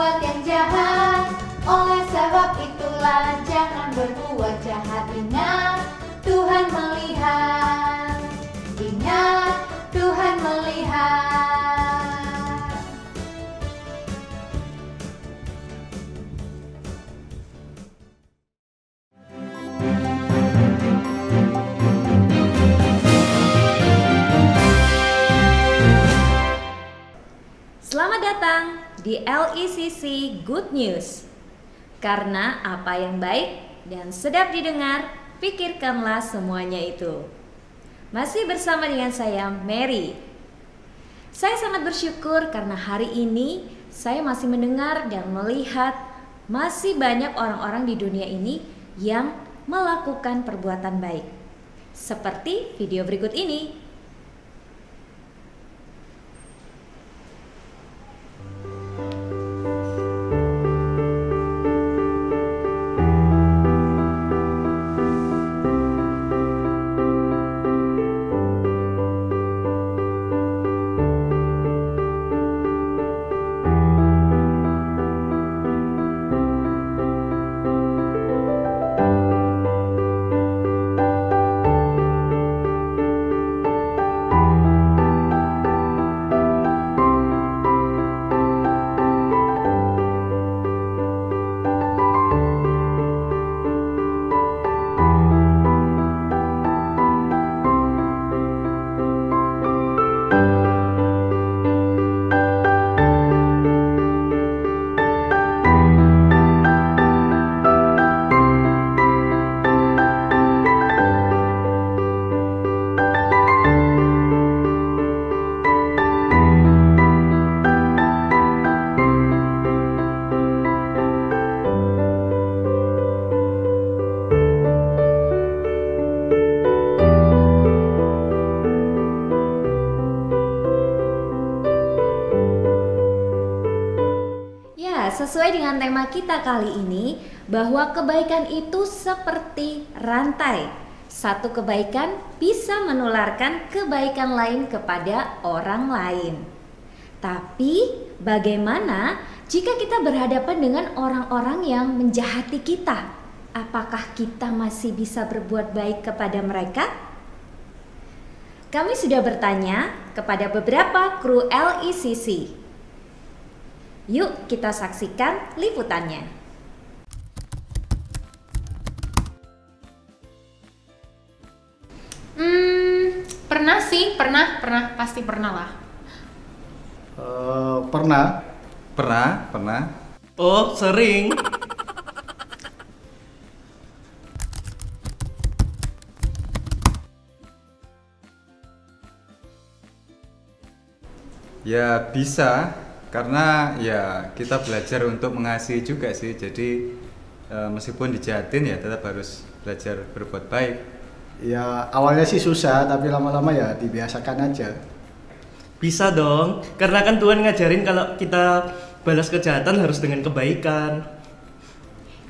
berbuat yang jahat. Oleh sebab itulah jangan berbuat jahat. Ingat, Tuhan melihat. Ingat, Tuhan melihat. Selamat datang di LECC Good News. Karena apa yang baik dan sedap didengar, pikirkanlah semuanya itu. Masih bersama dengan saya, Mary. Saya sangat bersyukur karena hari ini saya masih mendengar dan melihat masih banyak orang-orang di dunia ini yang melakukan perbuatan baik. Seperti video berikut ini. Sesuai dengan tema kita kali ini, bahwa kebaikan itu seperti rantai. Satu kebaikan bisa menularkan kebaikan lain kepada orang lain. Tapi bagaimana jika kita berhadapan dengan orang-orang yang menjahati kita? Apakah kita masih bisa berbuat baik kepada mereka? Kami sudah bertanya kepada beberapa kru LECC. Yuk kita saksikan liputannya. Pernah sih, pernah, pasti pernah lah. Pernah. Oh, sering. Ya bisa, karena ya kita belajar untuk mengasihi juga sih. Jadi meskipun dijahatin ya tetap harus belajar berbuat baik. Ya awalnya sih susah, tapi lama-lama ya dibiasakan aja. Bisa dong, karena kan Tuhan ngajarin kalau kita balas kejahatan harus dengan kebaikan.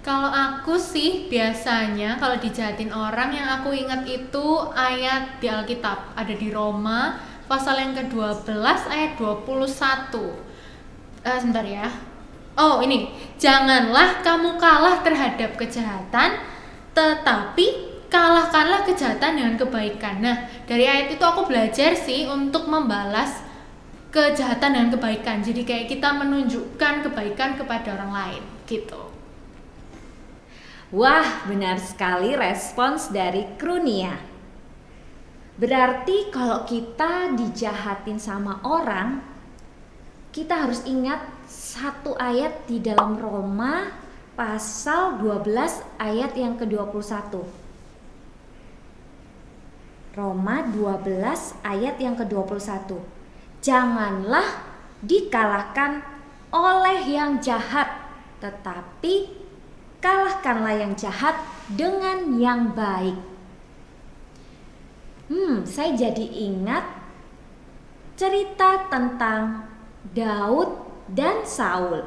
Kalau aku sih biasanya kalau dijahatin orang yang aku ingat itu ayat di Alkitab. Ada di Roma pasal yang ke-12 ayat 21. Sebentar ya. Oh ini, janganlah kamu kalah terhadap kejahatan, tetapi kalahkanlah kejahatan dengan kebaikan. Nah, dari ayat itu aku belajar sih untuk membalas kejahatan dengan kebaikan. Jadi kayak kita menunjukkan kebaikan kepada orang lain, gitu. Wah, benar sekali respons dari kru Nia. Berarti kalau kita dijahatin sama orang, kita harus ingat satu ayat di dalam Roma pasal 12 ayat yang ke-21. Roma 12 ayat yang ke-21. Janganlah dikalahkan oleh yang jahat, tetapi kalahkanlah yang jahat dengan yang baik. Saya jadi ingat cerita tentang Daud dan Saul.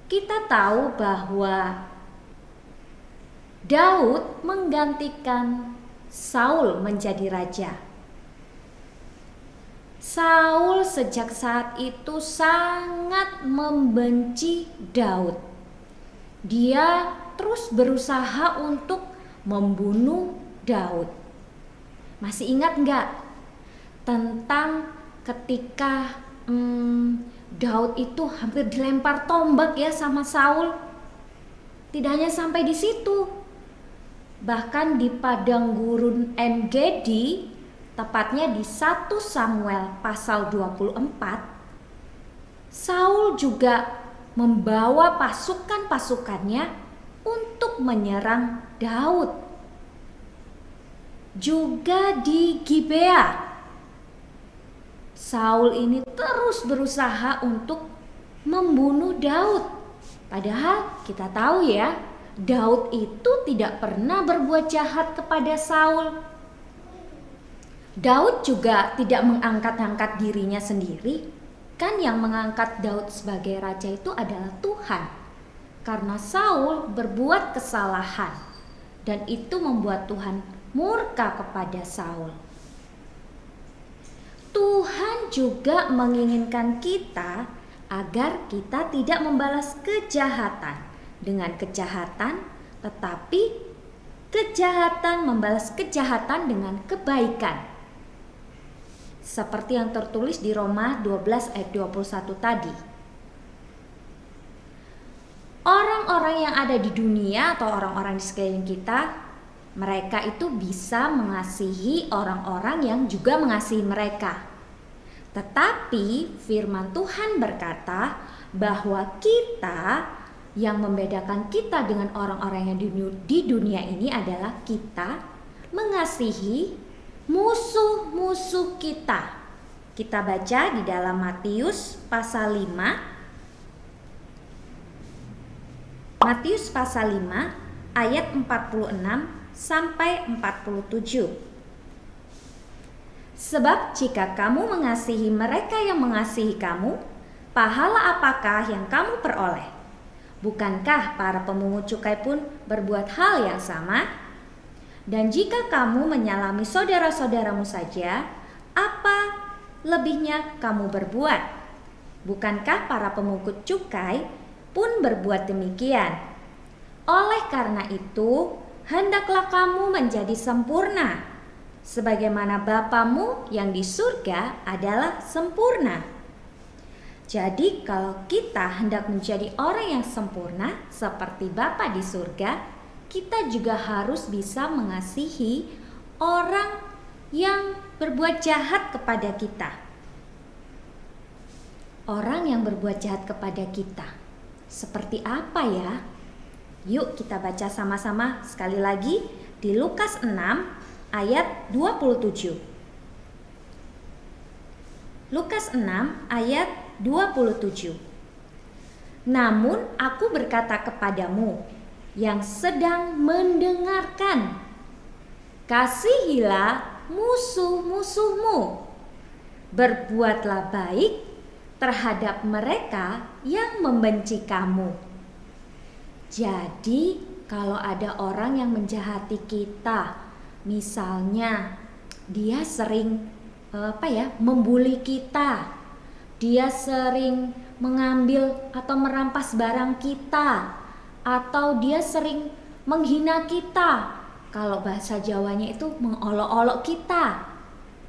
Kita tahu bahwa Daud menggantikan Saul menjadi raja. Saul sejak saat itu sangat membenci Daud. Dia terus berusaha untuk membunuh Daud. Masih ingat nggak tentang ketika Daud itu hampir dilempar tombak ya sama Saul? Tidak hanya sampai di situ, bahkan di padang gurun En-Gedi, tepatnya di 1 Samuel pasal 24, Saul juga membawa pasukan-pasukannya untuk menyerang Daud. Juga di Gibea, Saul ini terus berusaha untuk membunuh Daud. Padahal kita tahu ya, Daud itu tidak pernah berbuat jahat kepada Saul. Daud juga tidak mengangkat-angkat dirinya sendiri. Kan yang mengangkat Daud sebagai raja itu adalah Tuhan. Karena Saul berbuat kesalahan dan itu membuat Tuhan murka kepada Saul. Tuhan juga menginginkan kita agar kita tidak membalas kejahatan dengan kejahatan, tetapi kejahatan membalas kejahatan dengan kebaikan. Seperti yang tertulis di Roma 12 ayat 21 tadi. Orang-orang yang ada di dunia atau orang-orang di sekeliling kita, mereka itu bisa mengasihi orang-orang yang juga mengasihi mereka. Tetapi firman Tuhan berkata bahwa kita, yang membedakan kita dengan orang-orang yang di dunia ini adalah kita mengasihi musuh-musuh kita. Kita baca di dalam Matius pasal 5. Matius pasal 5 ayat 46 sampai 47. Sebab jika kamu mengasihi mereka yang mengasihi kamu, pahala apakah yang kamu peroleh? Bukankah para pemungut cukai pun berbuat hal yang sama? Dan jika kamu menyalami saudara-saudaramu saja, apa lebihnya kamu berbuat? Bukankah para pemungut cukai pun berbuat demikian? Oleh karena itu, hendaklah kamu menjadi sempurna, sebagaimana Bapamu yang di surga adalah sempurna. Jadi kalau kita hendak menjadi orang yang sempurna seperti Bapa di surga, kita juga harus bisa mengasihi orang yang berbuat jahat kepada kita. Orang yang berbuat jahat kepada kita seperti apa ya? Yuk kita baca sama-sama sekali lagi di Lukas 6 ayat 27. Lukas 6 ayat 27. Namun aku berkata kepadamu yang sedang mendengarkan, kasihilah musuh-musuhmu, berbuatlah baik terhadap mereka yang membenci kamu. Jadi kalau ada orang yang menjahati kita, misalnya dia sering membuli kita, dia sering mengambil atau merampas barang kita, atau dia sering menghina kita, kalau bahasa Jawanya itu mengolok-olok kita,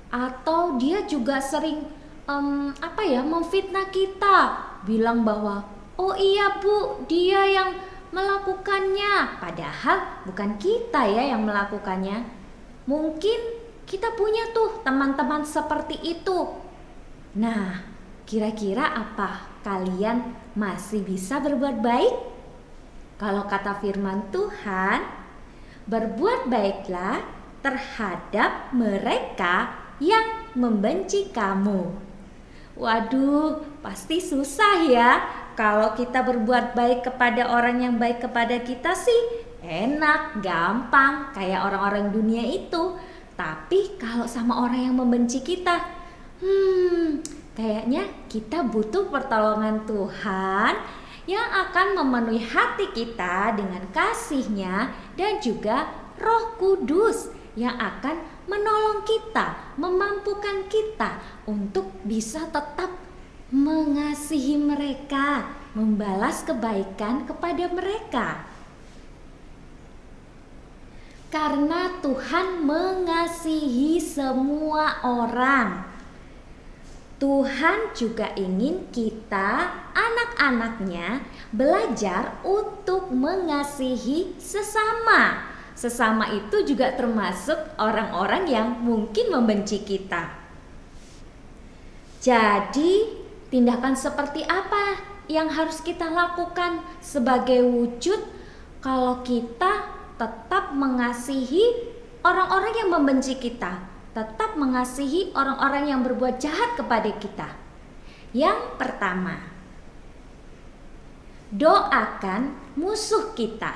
atau dia juga sering memfitnah kita, bilang bahwa oh iya Bu, dia yang melakukannya, padahal bukan kita ya yang melakukannya. Mungkin kita punya tuh teman-teman seperti itu. Nah, kira-kira apa kalian masih bisa berbuat baik? Kalau kata firman Tuhan, berbuat baiklah terhadap mereka yang membenci kamu. Waduh, pasti susah ya. Kalau kita berbuat baik kepada orang yang baik kepada kita sih enak, gampang, kayak orang-orang dunia itu. Tapi kalau sama orang yang membenci kita, kayaknya kita butuh pertolongan Tuhan yang akan memenuhi hati kita dengan kasih-Nya dan juga Roh Kudus yang akan menolong kita, memampukan kita untuk bisa tetap mengasihi mereka, membalas kebaikan kepada mereka. Karena Tuhan mengasihi semua orang. Tuhan juga ingin kita, anak-anaknya, belajar untuk mengasihi sesama. Sesama itu juga termasuk orang-orang yang mungkin membenci kita. Jadi, tindakan seperti apa yang harus kita lakukan sebagai wujud kalau kita tetap mengasihi orang-orang yang membenci kita? Tetap mengasihi orang-orang yang berbuat jahat kepada kita. Yang pertama, doakan musuh kita.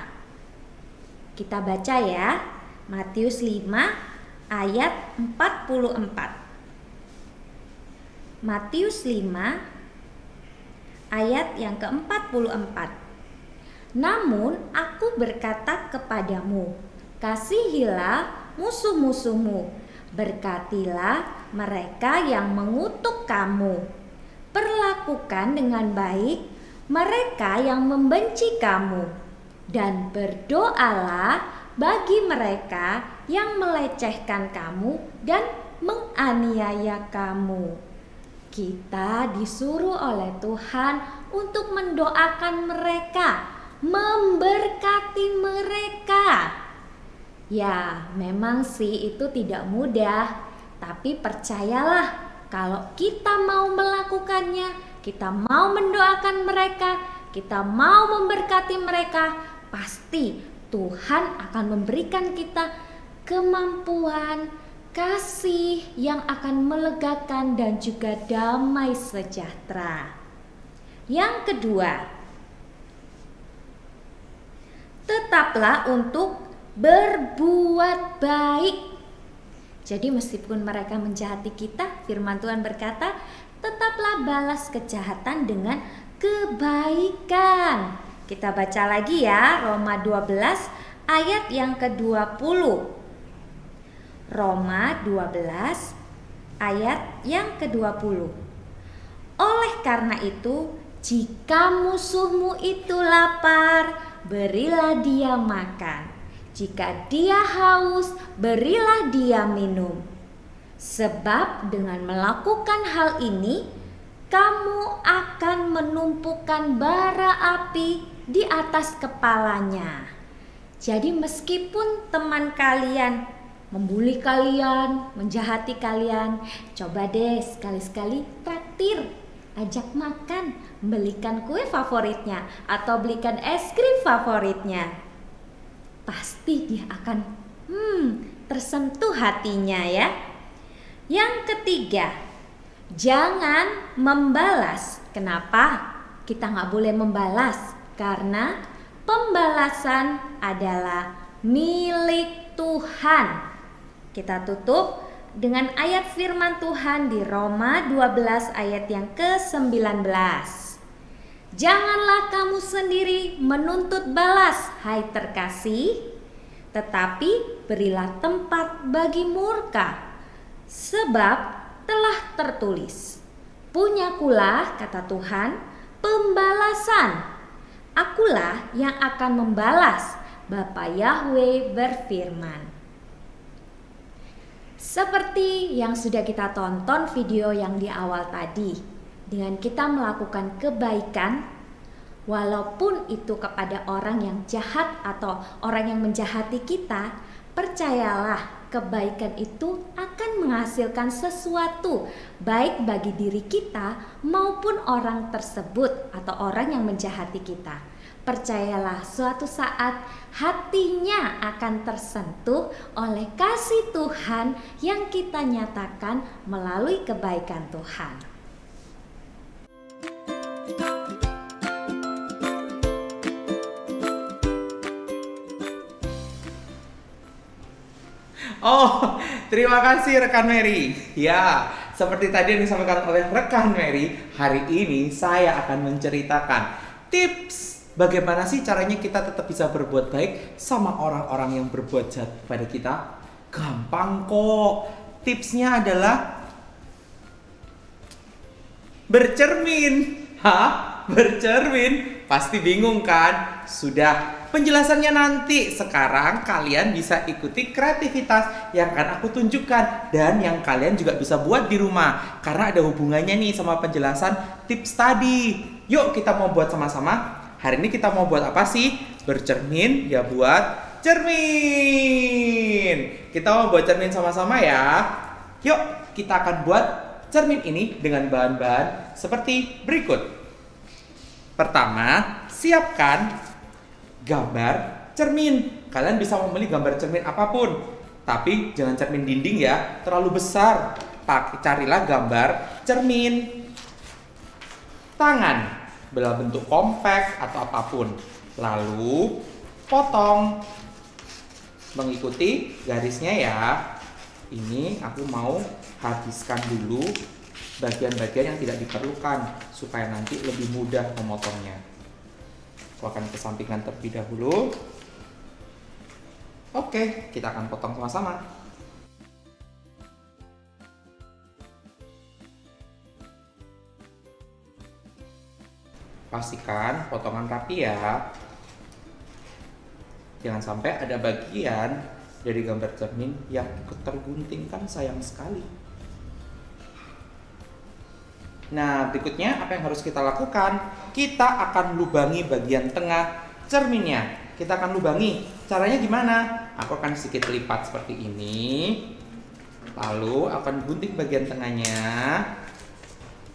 Kita baca ya, Matius 5 ayat 44. Matius 5 ayat yang ke-44. Namun aku berkata kepadamu, kasihilah musuh-musuhmu, berkatilah mereka yang mengutuk kamu, perlakukan dengan baik mereka yang membenci kamu, dan berdoalah bagi mereka yang melecehkan kamu dan menganiaya kamu. Kita disuruh oleh Tuhan untuk mendoakan mereka, memberkati mereka. Ya, memang sih itu tidak mudah, tapi percayalah kalau kita mau melakukannya, kita mau mendoakan mereka, kita mau memberkati mereka, pasti Tuhan akan memberikan kita kemampuan, kasih yang akan melegakan dan juga damai sejahtera. Yang kedua, tetaplah untuk berbuat baik. Jadi meskipun mereka menjahati kita, firman Tuhan berkata, tetaplah balas kejahatan dengan kebaikan. Kita baca lagi ya, Roma 12 ayat yang ke-20. Roma 12 ayat yang ke-20. Oleh karena itu, jika musuhmu itu lapar, berilah dia makan. Jika dia haus, berilah dia minum. Sebab dengan melakukan hal ini, kamu akan menumpukan bara api di atas kepalanya. Jadi meskipun teman kalian membuli kalian, menjahati kalian, coba deh sekali-sekali traktir, ajak makan, belikan kue favoritnya atau belikan es krim favoritnya. Pasti dia akan tersentuh hatinya ya. Yang ketiga, jangan membalas. Kenapa kita nggak boleh membalas? Karena pembalasan adalah milik Tuhan. Kita tutup dengan ayat firman Tuhan di Roma 12 ayat yang ke-19. Janganlah kamu sendiri menuntut balas, hai terkasih, tetapi berilah tempat bagi murka, sebab telah tertulis, punyakulah, kata Tuhan, pembalasan. Akulah yang akan membalas, Bapa Yahweh berfirman. Seperti yang sudah kita tonton video yang di awal tadi, dengan kita melakukan kebaikan, walaupun itu kepada orang yang jahat atau orang yang menjahati kita, percayalah kebaikan itu akan menghasilkan sesuatu baik bagi diri kita maupun orang tersebut atau orang yang menjahati kita. Percayalah suatu saat hatinya akan tersentuh oleh kasih Tuhan yang kita nyatakan melalui kebaikan Tuhan. Oh, terima kasih rekan Mary. Ya, seperti tadi yang disampaikan oleh rekan Mary, hari ini saya akan menceritakan tips bagaimana sih caranya kita tetap bisa berbuat baik sama orang-orang yang berbuat jahat kepada kita. Gampang kok. Tipsnya adalah bercermin. Hah? Bercermin? Pasti bingung kan? Sudah, penjelasannya nanti. Sekarang kalian bisa ikuti kreativitas yang akan aku tunjukkan dan yang kalian juga bisa buat di rumah karena ada hubungannya nih sama penjelasan tips tadi. Yuk kita mau buat sama-sama. Hari ini kita mau buat apa sih? Bercermin, ya buat cermin. Kita mau buat cermin sama-sama ya. Yuk kita akan buat cermin ini dengan bahan-bahan seperti berikut. Pertama, siapkan gambar cermin. Kalian bisa memilih gambar cermin apapun, tapi jangan cermin dinding ya, terlalu besar. Carilah gambar cermin tangan, bentuk kompak atau apapun. Lalu potong mengikuti garisnya ya. Ini aku mau habiskan dulu bagian-bagian yang tidak diperlukan supaya nanti lebih mudah memotongnya. Aku akan kesampingkan terlebih dahulu. Oke, kita akan potong sama-sama. Pastikan potongan rapi ya. Jangan sampai ada bagian dari gambar cermin yang ikut tergunting, kan sayang sekali. Nah, berikutnya apa yang harus kita lakukan? Kita akan lubangi bagian tengah cerminnya. Kita akan lubangi. Caranya gimana? Aku akan sedikit lipat seperti ini. Lalu akan gunting bagian tengahnya.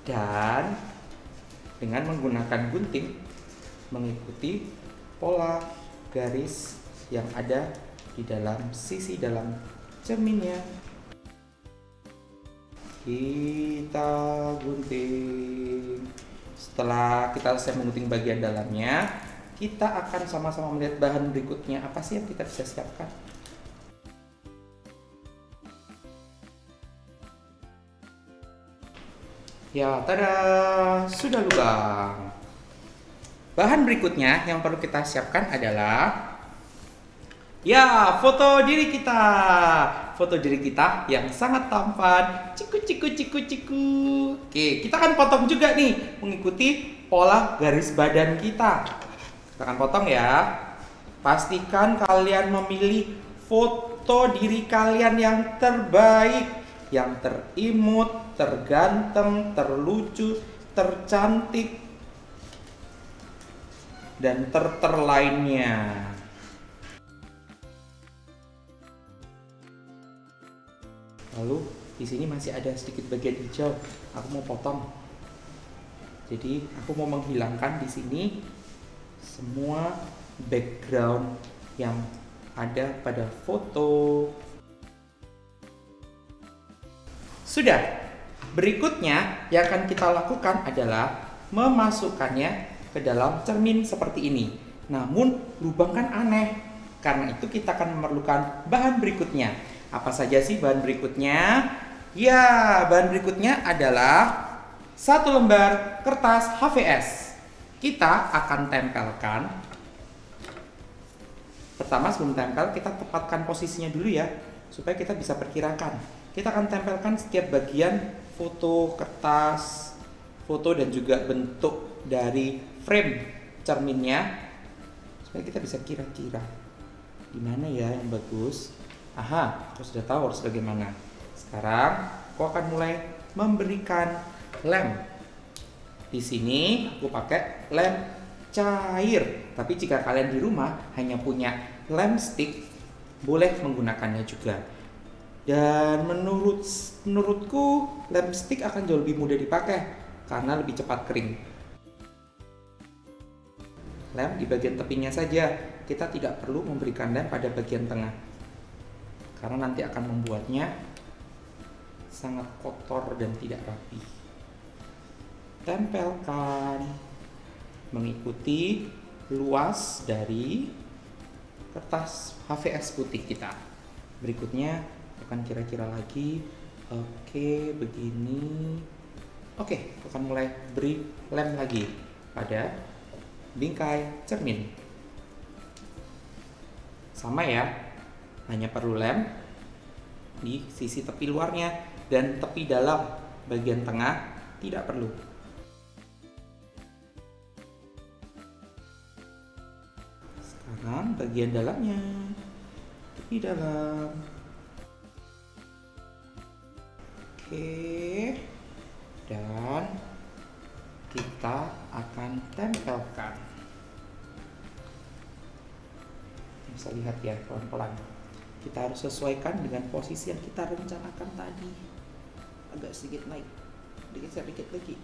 Dan dengan menggunakan gunting mengikuti pola garis yang ada di dalam sisi dalam cerminnya. Kita gunting. Setelah kita selesai menggunting bagian dalamnya, kita akan sama-sama melihat bahan berikutnya. Apa sih yang kita bisa siapkan? Ya, tada! Sudah lubang. Bahan berikutnya yang perlu kita siapkan adalah foto diri kita. Foto diri kita yang sangat tampan. Ciku ciku ciku ciku. Oke, kita akan potong juga nih mengikuti pola garis badan kita. Kita akan potong ya. Pastikan kalian memilih foto diri kalian yang terbaik, yang terimut, terganteng, terlucu, tercantik, dan lainnya. Lalu di sini masih ada sedikit bagian hijau. Aku mau potong. Jadi aku mau menghilangkan di sini semua background yang ada pada foto. Sudah. Berikutnya yang akan kita lakukan adalah memasukkannya ke dalam cermin seperti ini. Namun lubang kan aneh. Karena itu kita akan memerlukan bahan berikutnya. Apa saja sih bahan berikutnya? Ya, bahan berikutnya adalah 1 lembar kertas HVS. Kita akan tempelkan. Pertama sebelum tempel kita tepatkan posisinya dulu ya, supaya kita bisa perkirakan. Kita akan tempelkan setiap bagian foto kertas, foto dan juga bentuk dari frame cerminnya, supaya kita bisa kira-kira di mana ya yang bagus. Aha, aku sudah tahu harus bagaimana. Sekarang aku akan mulai memberikan lem. Di sini aku pakai lem cair. Tapi jika kalian di rumah hanya punya lem stick, boleh menggunakannya juga. Dan menurutku lem stick akan jauh lebih mudah dipakai karena lebih cepat kering. Lem di bagian tepinya saja. Kita tidak perlu memberikan lem pada bagian tengah, karena nanti akan membuatnya sangat kotor dan tidak rapi. Tempelkan mengikuti luas dari kertas HVS putih kita. Berikutnya akan kira-kira lagi. Oke, begini. Oke, akan mulai beri lem lagi pada bingkai cermin. Sama ya, hanya perlu lem di sisi tepi luarnya, dan tepi dalam bagian tengah tidak perlu. Sekarang bagian dalamnya, tepi dalam. Oke, dan kita akan tempelkan. Bisa lihat ya, pelan-pelan. Kita harus sesuaikan dengan posisi yang kita rencanakan tadi. Agak sedikit naik, sedikit lagi.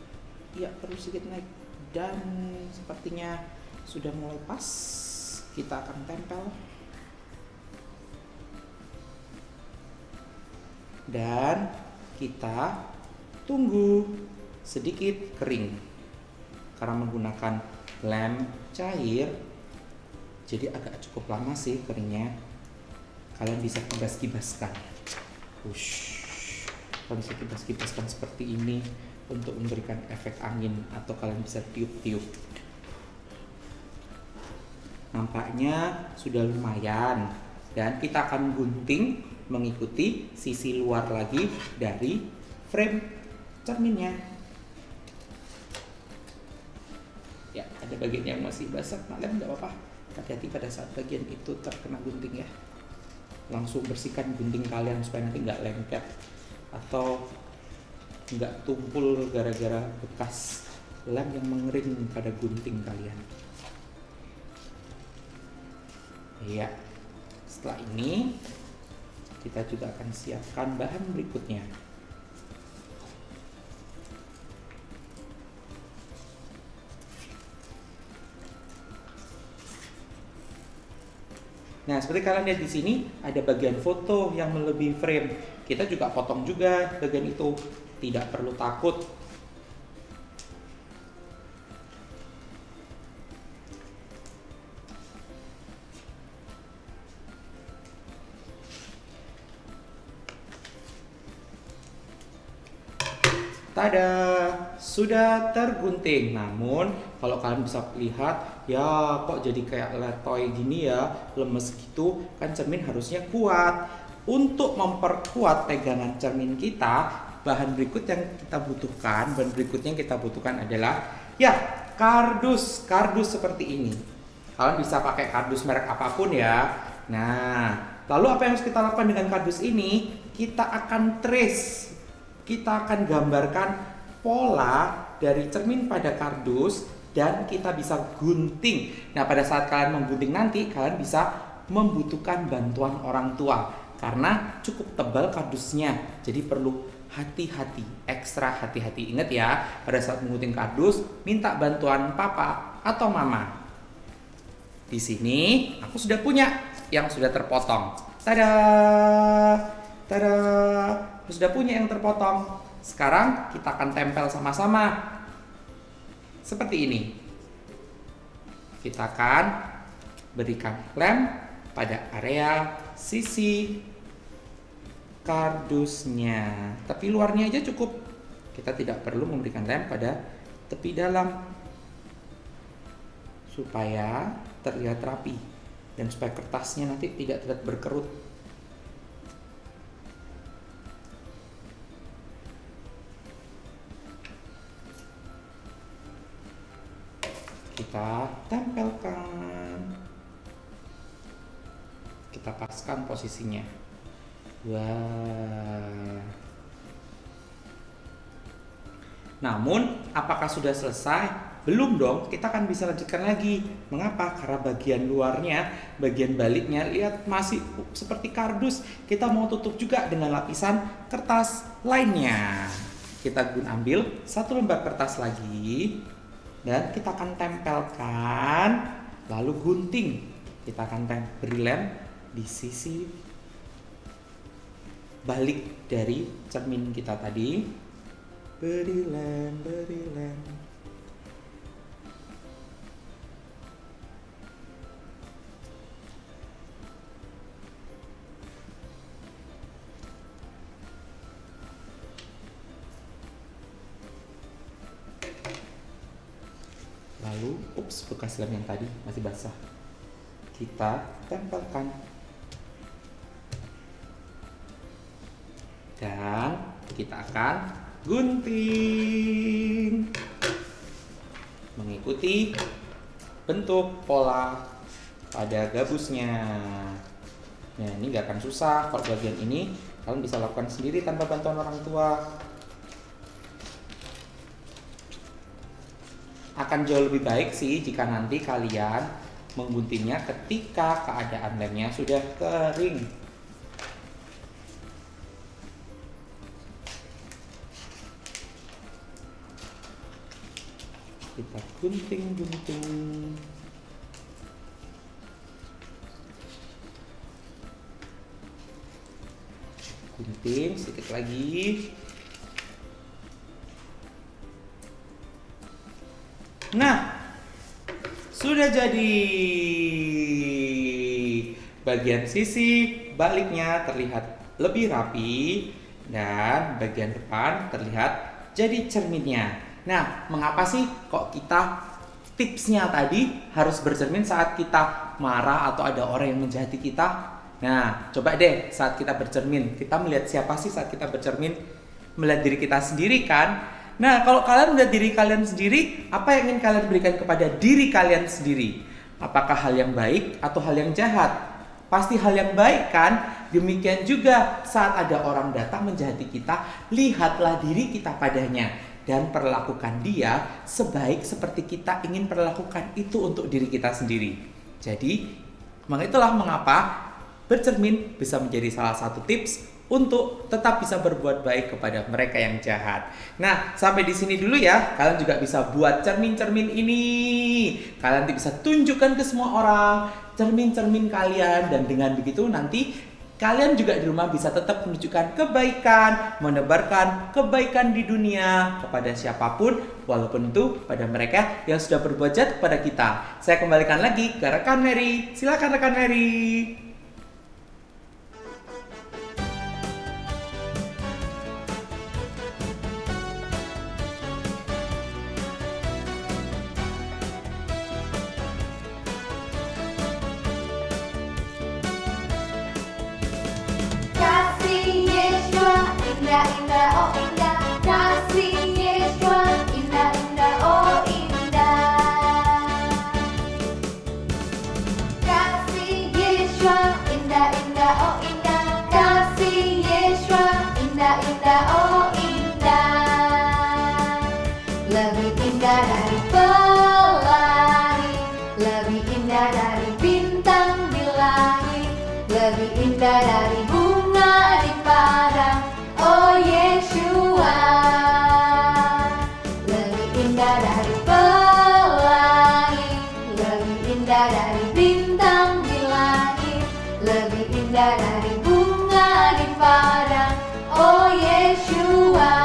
Iya, perlu sedikit naik. Dan sepertinya sudah mulai pas. Kita akan tempel. Dan kita tunggu sedikit kering. Karena menggunakan lem cair, jadi agak cukup lama sih keringnya. Kalian bisa kibas-kibaskan. Kalian bisa kibas-kibaskan seperti ini untuk memberikan efek angin, atau kalian bisa tiup-tiup. Nampaknya sudah lumayan, dan kita akan gunting mengikuti sisi luar lagi dari frame cerminnya. Ya, ada bagian yang masih basah, lem nggak apa-apa. Hati-hati pada saat bagian itu terkena gunting ya. Langsung bersihkan gunting kalian supaya nanti nggak lengket atau nggak tumpul gara-gara bekas lem yang mengering pada gunting kalian. Iya, setelah ini kita juga akan siapkan bahan berikutnya. Nah, seperti kalian lihat di sini ada bagian foto yang melebihi frame. Kita juga potong juga bagian itu, tidak perlu takut. Tada, sudah tergunting. Namun kalau kalian bisa lihat, ya kok jadi kayak letoy gini ya, lemes gitu. Kan cermin harusnya kuat. Untuk memperkuat pegangan cermin kita, bahan berikutnya yang kita butuhkan adalah ya kardus seperti ini. Kalian bisa pakai kardus merek apapun ya. Nah, lalu apa yang harus kita lakukan dengan kardus ini? Kita akan trace. Kita akan gambarkan pola dari cermin pada kardus dan kita bisa gunting. Nah, pada saat kalian menggunting nanti, kalian bisa membutuhkan bantuan orang tua karena cukup tebal kardusnya. Jadi perlu hati-hati, ekstra hati-hati. Ingat ya, pada saat menggunting kardus, minta bantuan papa atau mama. Di sini aku sudah punya yang sudah terpotong. Tada! Tada! Sudah punya yang terpotong. Sekarang kita akan tempel sama-sama seperti ini. Kita akan berikan lem pada area sisi kardusnya. Tapi luarnya aja cukup. Kita tidak perlu memberikan lem pada tepi dalam supaya terlihat rapi dan supaya kertasnya nanti tidak terlihat berkerut. Kita tempelkan, kita paskan posisinya. Wah. Namun, apakah sudah selesai? Belum dong, kita akan bisa lanjutkan lagi. Mengapa? Karena bagian luarnya, bagian baliknya, lihat masih seperti kardus. Kita mau tutup juga dengan lapisan kertas lainnya. Kita ambil satu lembar kertas lagi. Dan kita akan tempelkan, lalu gunting. Kita akan beri lem di sisi balik dari cermin kita tadi. Beri lem, beri lem. Lalu, bekas lem yang tadi masih basah. Kita tempelkan. Dan kita akan gunting mengikuti bentuk pola pada gabusnya. Nah, ini nggak akan susah. Kalau bagian ini kalian bisa lakukan sendiri tanpa bantuan orang tua. Akan jauh lebih baik sih jika nanti kalian mengguntingnya ketika keadaan lemnya sudah kering. Kita gunting-gunting. Gunting sedikit lagi. Nah, sudah jadi. Bagian sisi baliknya terlihat lebih rapi dan bagian depan terlihat jadi cerminnya. Nah, mengapa sih kok kita tipsnya tadi harus bercermin saat kita marah atau ada orang yang menjahati kita? Nah, coba deh saat kita bercermin, kita melihat siapa sih saat kita bercermin? Melihat diri kita sendiri kan? Nah, kalau kalian melihat diri kalian sendiri, apa yang ingin kalian berikan kepada diri kalian sendiri? Apakah hal yang baik atau hal yang jahat? Pasti hal yang baik kan? Demikian juga saat ada orang datang menjahati kita, lihatlah diri kita padanya dan perlakukan dia sebaik seperti kita ingin perlakukan itu untuk diri kita sendiri. Jadi, itulah mengapa bercermin bisa menjadi salah satu tips untuk tetap bisa berbuat baik kepada mereka yang jahat. Nah, sampai di sini dulu ya. Kalian juga bisa buat cermin-cermin ini. Kalian bisa tunjukkan ke semua orang cermin-cermin kalian, dan dengan begitu nanti kalian juga di rumah bisa tetap menunjukkan kebaikan, menebarkan kebaikan di dunia kepada siapapun, walaupun itu pada mereka yang sudah berbuat jahat kepada kita. Saya kembalikan lagi ke rekan Mary. Silakan rekan Mary. Indah, indah, oh indah, kasih Yeshua, indah, indah, oh indah. Kasih Yeshua, indah, indah, oh indah, kasih Yeshua, indah, indah, oh indah. Lebih indah dari pelangi, lebih indah dari bintang di langit, lebih indah dari bunga di padang. Oh Yeshua, lebih indah dari pelangi, lebih indah dari bintang di langit, lebih indah dari bunga di padang. Oh Yeshua.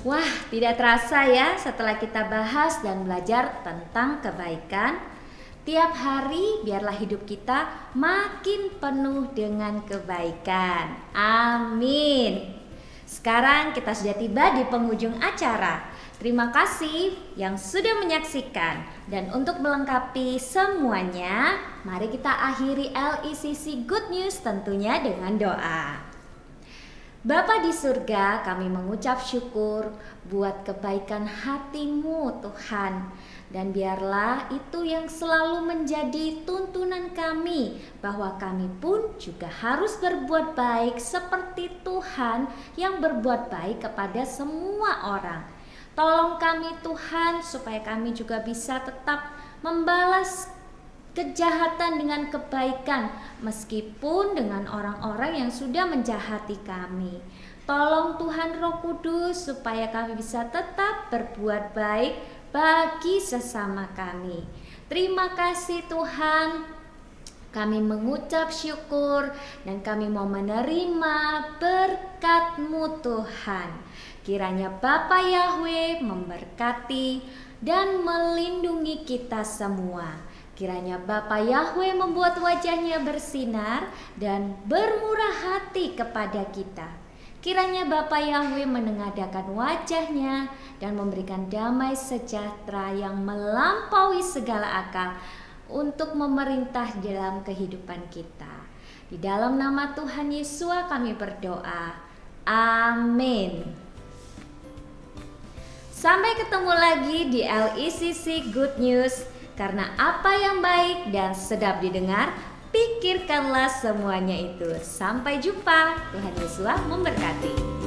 Wah, tidak terasa ya setelah kita bahas dan belajar tentang kebaikan. Tiap hari biarlah hidup kita makin penuh dengan kebaikan. Amin. Sekarang kita sudah tiba di penghujung acara. Terima kasih yang sudah menyaksikan. Dan untuk melengkapi semuanya, mari kita akhiri LECC Good News tentunya dengan doa. Bapa di surga, kami mengucap syukur buat kebaikan hati-Mu Tuhan. Dan biarlah itu yang selalu menjadi tuntunan kami, bahwa kami pun juga harus berbuat baik seperti Tuhan yang berbuat baik kepada semua orang. Tolong kami Tuhan supaya kami juga bisa tetap membalas kejahatan dengan kebaikan, meskipun dengan orang-orang yang sudah menjahati kami. Tolong Tuhan Roh Kudus supaya kami bisa tetap berbuat baik bagi sesama kami. Terima kasih Tuhan. Kami mengucap syukur dan kami mau menerima berkat-Mu Tuhan. Kiranya Bapa Yahweh memberkati dan melindungi kita semua. Kiranya Bapa Yahweh membuat wajahnya bersinar dan bermurah hati kepada kita. Kiranya Bapa Yahweh menengadakan wajahnya dan memberikan damai sejahtera yang melampaui segala akal untuk memerintah dalam kehidupan kita. Di dalam nama Tuhan Yesus kami berdoa. Amin. Sampai ketemu lagi di LECC Good News. Karena apa yang baik dan sedap didengar, pikirkanlah semuanya itu. Sampai jumpa. Tuhan Yesus memberkati.